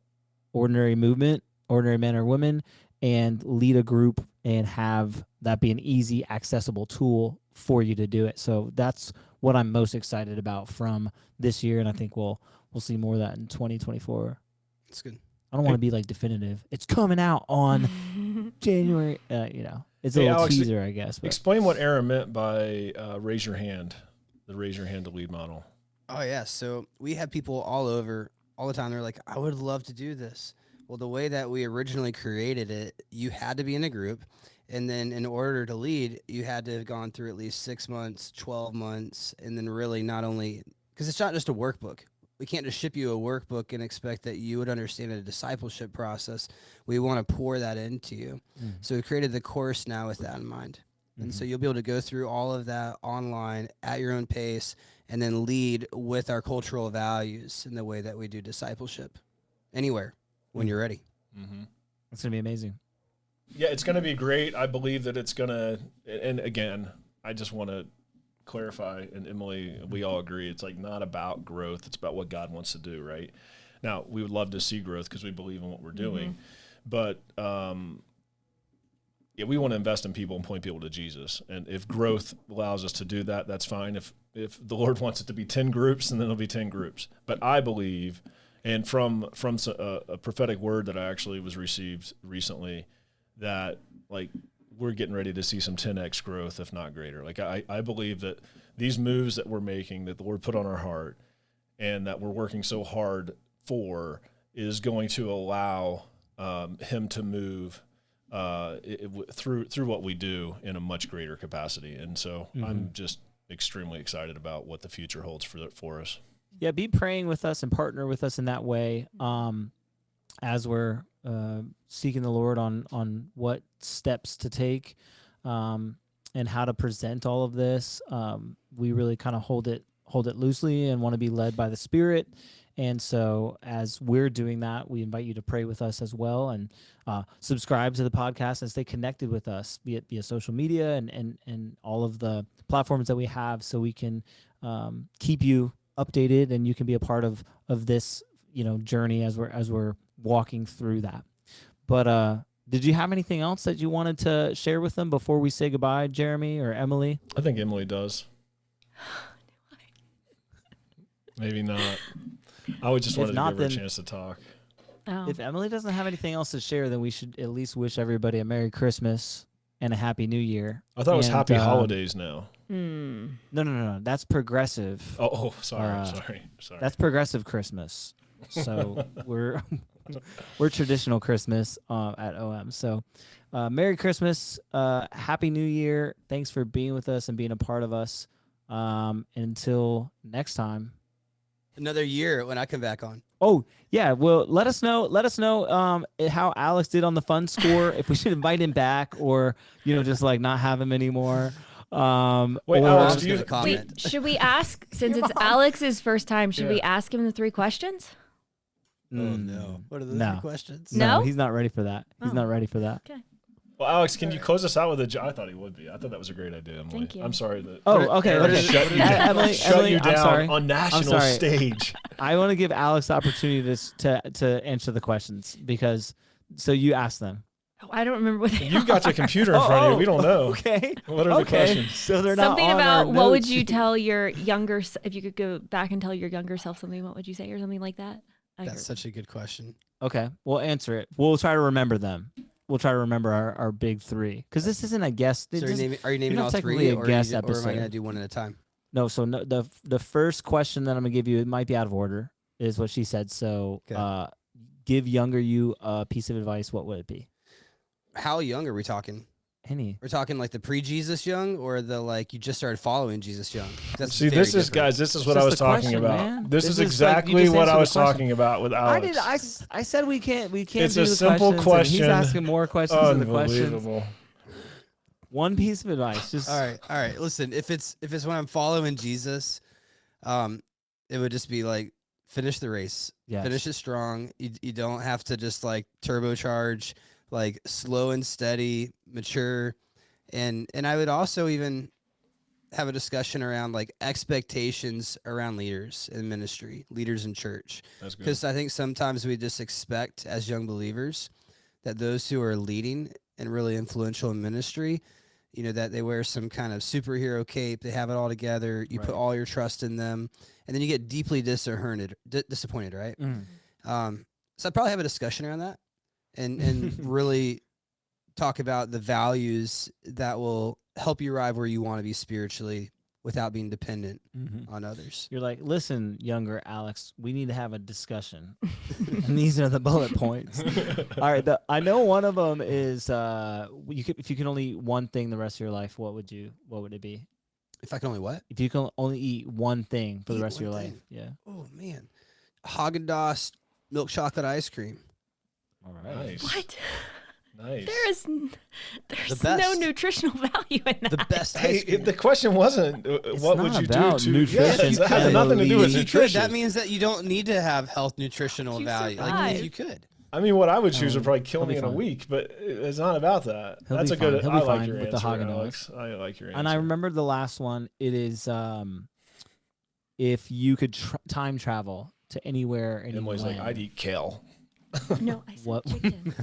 Speaker 1: ordinary movement, ordinary men or women, and lead a group and have that be an easy, accessible tool for you to do it. So that's what I'm most excited about from this year, and I think we'll see more of that in 2024.
Speaker 4: That's good.
Speaker 1: I don't want to be definitive. It's coming out on January. It's a little
Speaker 2: Alex,
Speaker 1: teaser, I guess. But.
Speaker 2: Explain what Aaron meant by raise your hand, the raise your hand to lead model.
Speaker 4: Oh yeah, so we have people all over all the time. They're like, I would love to do this. Well, the way that we originally created it, you had to be in a group. And then in order to lead, you had to have gone through at least 6 months, 12 months, and then really not only, because it's not just a workbook. We can't just ship you a workbook and expect that you would understand a discipleship process. We want to pour that into you. So we created the course now with that in mind. And so you'll be able to go through all of that online at your own pace and then lead with our cultural values in the way that we do discipleship anywhere when you're ready.
Speaker 1: It's going to be amazing.
Speaker 2: Yeah, it's going to be great. I believe that it's going to, and again, I just want to clarify, and Emily, we all agree, it's not about growth. It's about what God wants to do, right? Now, we would love to see growth because we believe in what we're doing, but we want to invest in people and point people to Jesus. And if growth allows us to do that, that's fine. If the Lord wants it to be 10 groups, then it'll be 10 groups. But I believe, and from a prophetic word that I actually was received recently, that we're getting ready to see some 10x growth, if not greater. I believe that these moves that we're making, that the Lord put on our heart, and that we're working so hard for, is going to allow Him to move through what we do in a much greater capacity. And so I'm just extremely excited about what the future holds for us.
Speaker 1: Yeah, be praying with us and partner with us in that way. as we're seeking the Lord on what steps to take and how to present all of this. We really kind of hold it loosely and want to be led by the Spirit. And so as we're doing that, we invite you to pray with us as well and subscribe to the podcast and stay connected with us via social media and all of the platforms that we have, so we can keep you updated and you can be a part of this, journey as we're walking through that. But did you have anything else that you wanted to share with them before we say goodbye, Jeremy or Emily?
Speaker 2: I think Emily does. Maybe not. I would just want to give her a chance to talk.
Speaker 3: Oh.
Speaker 1: If Emily doesn't have anything else to share, then we should at least wish everybody a Merry Christmas and a Happy New Year.
Speaker 2: I thought it was Happy Holidays now.
Speaker 1: No. That's progressive.
Speaker 2: Oh, sorry.
Speaker 1: That's progressive Christmas. So we're traditional Christmas at OM. So Merry Christmas, Happy New Year. Thanks for being with us and being a part of us. Until next time.
Speaker 4: Another year when I come back on.
Speaker 1: Oh yeah, well let us know how Alex did on the fun score. If we should invite him back or just like not have him anymore.
Speaker 2: Wait, Alex, do you comment?
Speaker 3: Wait, should we ask, since it's Alex's first time, should we ask him the 3 questions?
Speaker 4: Oh no! What are the 3 questions?
Speaker 3: No,
Speaker 1: he's not ready for that. He's not ready for that.
Speaker 3: Okay.
Speaker 2: Well, Alex, can you close us out with I thought he would be. I thought that was a great idea, Emily.
Speaker 3: Thank you.
Speaker 2: I'm sorry that.
Speaker 1: Oh, okay.
Speaker 2: Aaron shut you down,
Speaker 1: Emily,
Speaker 2: shut you
Speaker 1: I'm
Speaker 2: down
Speaker 1: sorry.
Speaker 2: on national stage.
Speaker 1: I want to give Alex the opportunity to answer the questions so you ask them.
Speaker 3: Oh, I don't remember what they
Speaker 2: You've got the computer in front of you. We don't know.
Speaker 1: Okay.
Speaker 2: What are the questions?
Speaker 1: So they're
Speaker 3: something
Speaker 1: not on our
Speaker 3: about what would
Speaker 1: notes.
Speaker 3: you tell your younger if you could go back and tell your younger self something, what would you say, or something like that?
Speaker 4: That's such a good question.
Speaker 1: Okay, we'll answer it. We'll try to remember them. We'll try to remember our big 3, because this isn't a guest.
Speaker 4: So are you naming all 3,
Speaker 1: or am I
Speaker 4: going to do one at a time?
Speaker 1: No. So the first question that I'm gonna give you, it might be out of order, is what she said. So give younger you a piece of advice. What would it be?
Speaker 4: How young are we talking?
Speaker 1: Any.
Speaker 4: We're talking like the pre-Jesus young, or the like you just started following Jesus young.
Speaker 2: See, this is what I was talking about.
Speaker 1: Man.
Speaker 2: This is exactly what I was talking about with Alex.
Speaker 1: I said we can't.
Speaker 2: It's
Speaker 1: do
Speaker 2: a
Speaker 1: the
Speaker 2: simple
Speaker 1: questions, and
Speaker 2: question.
Speaker 1: He's asking more questions than the questions.
Speaker 2: Unbelievable.
Speaker 1: One piece of advice. Just
Speaker 4: all right. Listen, if it's when I'm following Jesus, it would just be like finish the race, finish it strong. You don't have to just like turbocharge, like slow and steady, mature, and I would also even have a discussion around like expectations around leaders in ministry, leaders in church.
Speaker 2: That's good.
Speaker 4: Because I think sometimes we just expect as young believers that those who are leading and really influential in ministry, that they wear some kind of superhero cape, they have it all together, you put all your trust in them, and then you get deeply disappointed, right? So I'd probably have a discussion around that and really talk about the values that will help you arrive where you want to be spiritually without being dependent on others.
Speaker 1: You're like, listen, younger Alex, we need to have a discussion. And these are the bullet points. All right. I know one of them is if you can only eat one thing the rest of your life, what would it be?
Speaker 4: If I can only what?
Speaker 1: If you can only eat one thing for the rest of your life. Yeah.
Speaker 4: Oh, man. Haagen-Dazs milk chocolate ice cream.
Speaker 1: All right.
Speaker 2: Nice.
Speaker 3: What?
Speaker 2: Nice.
Speaker 3: There's
Speaker 4: the
Speaker 3: no nutritional value in that.
Speaker 4: The best ice cream.
Speaker 2: The question wasn't what would you do to
Speaker 1: nutrition.
Speaker 2: Yes, it has nothing to do with nutrition.
Speaker 4: That means that you don't need to have health nutritional value. Like you could.
Speaker 2: I mean, what I would choose would probably kill me in a week, but it's not about that. That's a good. I like your answer, Alex. I like your answer.
Speaker 1: And I remember the last one. It is if you could time travel to anywhere,
Speaker 2: Emily's like, I'd eat kale.
Speaker 3: No, I said
Speaker 1: What?
Speaker 3: chicken.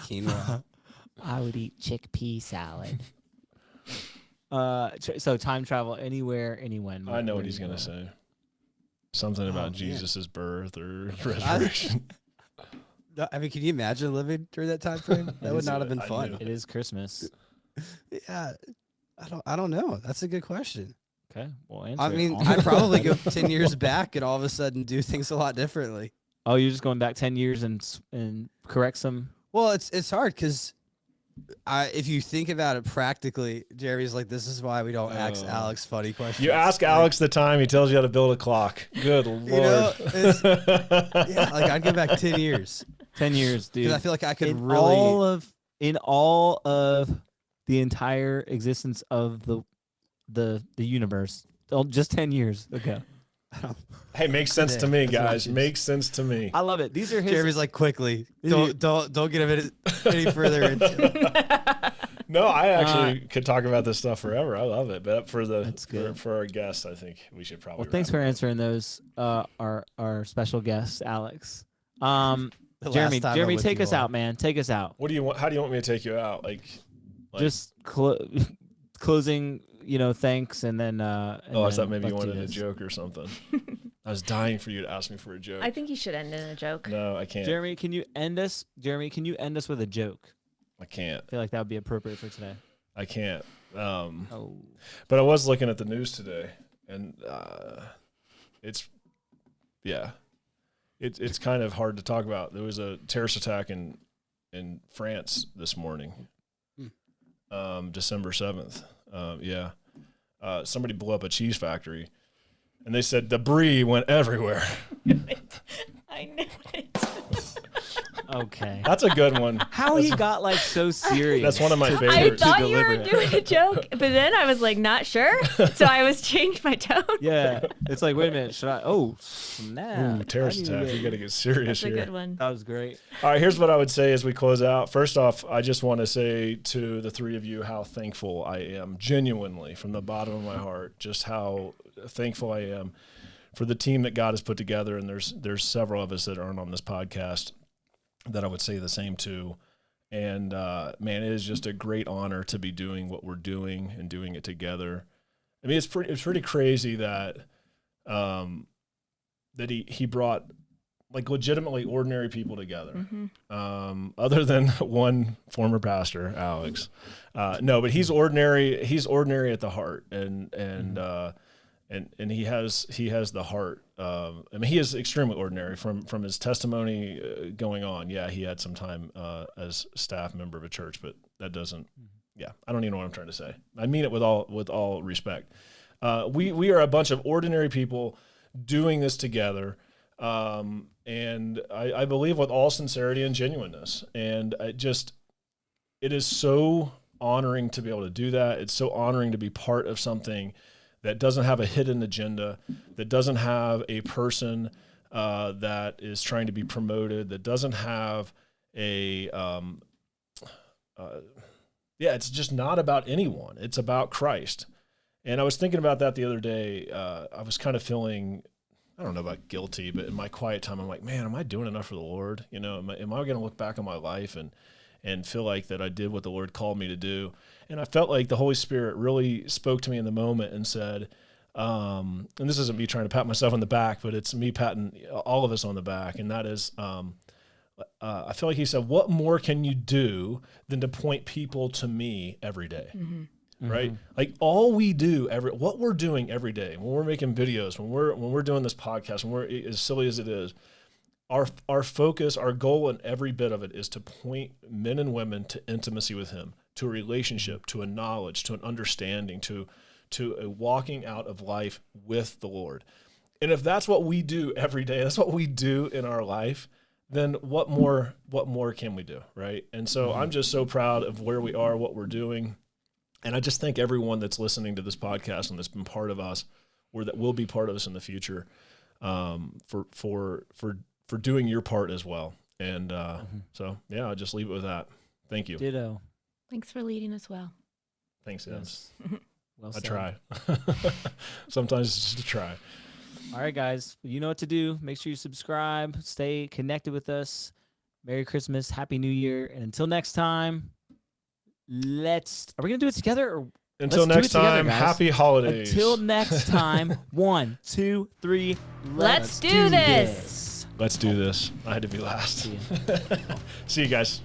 Speaker 4: Quinoa.
Speaker 1: I would eat chickpea salad. So time travel anywhere, anyone.
Speaker 2: I know what he's gonna say. Something about Jesus' birth or resurrection.
Speaker 4: I mean, can you imagine living during that time frame? That would not have been fun.
Speaker 1: It is Christmas.
Speaker 4: Yeah, I don't know. That's a good question.
Speaker 1: Okay, well, answer.
Speaker 4: I mean, I'd probably go 10 years back and all of a sudden do things a lot differently.
Speaker 1: Oh, you're just going back 10 years and correct some.
Speaker 4: Well, it's hard because if you think about it practically, Jeremy's like, this is why we don't ask Alex funny questions.
Speaker 2: You ask Alex the time, he tells you how to build a clock. Good Lord.
Speaker 4: You know, yeah, like I'd go back 10 years.
Speaker 1: 10 years, dude.
Speaker 4: Because I feel like I could
Speaker 1: in
Speaker 4: really.
Speaker 1: all of the entire existence of the universe, just 10 years ago.
Speaker 2: Hey, makes sense to me, guys. Makes sense to me.
Speaker 1: I love it. These are his.
Speaker 4: Jeremy's like, quickly, don't get any further into it.
Speaker 2: No, I actually could talk about this stuff forever. I love it. But for our guests, I think we should probably.
Speaker 1: Well, thanks for answering those. Our special guest, Alex. Jeremy, take us out, man. Take us out.
Speaker 2: What do you want? How do you want me to take you out? Like
Speaker 1: just closing. Thanks, and then.
Speaker 2: I thought maybe you wanted a joke or something. I was dying for you to ask me for a joke.
Speaker 3: I think you should end in a joke.
Speaker 2: No, I can't.
Speaker 1: Jeremy, can you end us with a joke?
Speaker 2: I can't.
Speaker 1: I feel like that would be appropriate for today.
Speaker 2: I can't. But I was looking at the news today, and it's kind of hard to talk about. There was a terrorist attack in France this morning, December 7th. Somebody blew up a cheese factory, and they said debris went everywhere.
Speaker 3: I knew it.
Speaker 1: Okay.
Speaker 2: That's a good one.
Speaker 1: How he got like so serious.
Speaker 2: That's one of my
Speaker 3: I
Speaker 2: favorites.
Speaker 3: thought you were doing a joke, but then I was like, not sure. So I was changed my tone.
Speaker 1: Yeah. It's like, wait a minute. Should I? Oh, snap.
Speaker 2: Ooh, terrorist attack. You got to get serious
Speaker 3: That's
Speaker 2: here.
Speaker 3: a good one.
Speaker 1: That was great.
Speaker 2: All right, here's what I would say as we close out. First off, I just want to say to the three of you how thankful I am, genuinely, from the bottom of my heart, just how thankful I am for the team that God has put together. And there's several of us that aren't on this podcast that I would say the same to. And man, it is just a great honor to be doing what we're doing and doing it together. I mean, it's pretty crazy that that he brought like legitimately ordinary people together.
Speaker 3: Mm-hmm.
Speaker 2: Other than one former pastor, Alex. No, but he's ordinary. He's ordinary at the heart, and he has the heart. I mean, he is extremely ordinary from his testimony going on. Yeah, he had some time as staff member of a church, but that doesn't. Yeah, I don't even know what I'm trying to say. I mean it with all respect. We are a bunch of ordinary people doing this together, and I believe with all sincerity and genuineness. And it is so honoring to be able to do that. It's so honoring to be part of something that doesn't have a hidden agenda, that doesn't have a person that is trying to be promoted, that doesn't have it's just not about anyone. It's about Christ. And I was thinking about that the other day. I was kind of feeling, I don't know about guilty, but in my quiet time, I'm like, man, am I doing enough for the Lord? Am I going to look back on my life and feel like that I did what the Lord called me to do? And I felt like the Holy Spirit really spoke to me in the moment and said, and this isn't me trying to pat myself on the back, but it's me patting all of us on the back. And that is, I feel like he said, what more can you do than to point people to me every day? Mm-hmm. Right? Mm-hmm. Like all we do what we're doing every day, when we're making videos, when we're doing this podcast, when we're as silly as it is, our focus, our goal in every bit of it is to point men and women to intimacy with him, to a relationship, to a knowledge, to an understanding, to a walking out of life with the Lord. And if that's what we do every day, that's what we do in our life, then what more can we do, right? And so I'm just so proud of where we are, what we're doing. And I just thank everyone that's listening to this podcast and that's been part of us, or that will be part of us in the future, for doing your part as well. And so, yeah, I'll just leave it with that. Thank you.
Speaker 1: Ditto.
Speaker 3: Thanks for leading us well.
Speaker 2: Thanks, yes.
Speaker 1: Well
Speaker 2: I
Speaker 1: said.
Speaker 2: try. Sometimes it's just a try.
Speaker 1: All right, guys. You know what to do. Make sure you subscribe. Stay connected with us. Merry Christmas. Happy New Year. And until next time, are we going to do it together? Or
Speaker 2: Until next time, happy holidays.
Speaker 1: Until next time, 1, 2, 3.
Speaker 3: Let's do this.
Speaker 2: Let's do this. I had to be last. See you guys.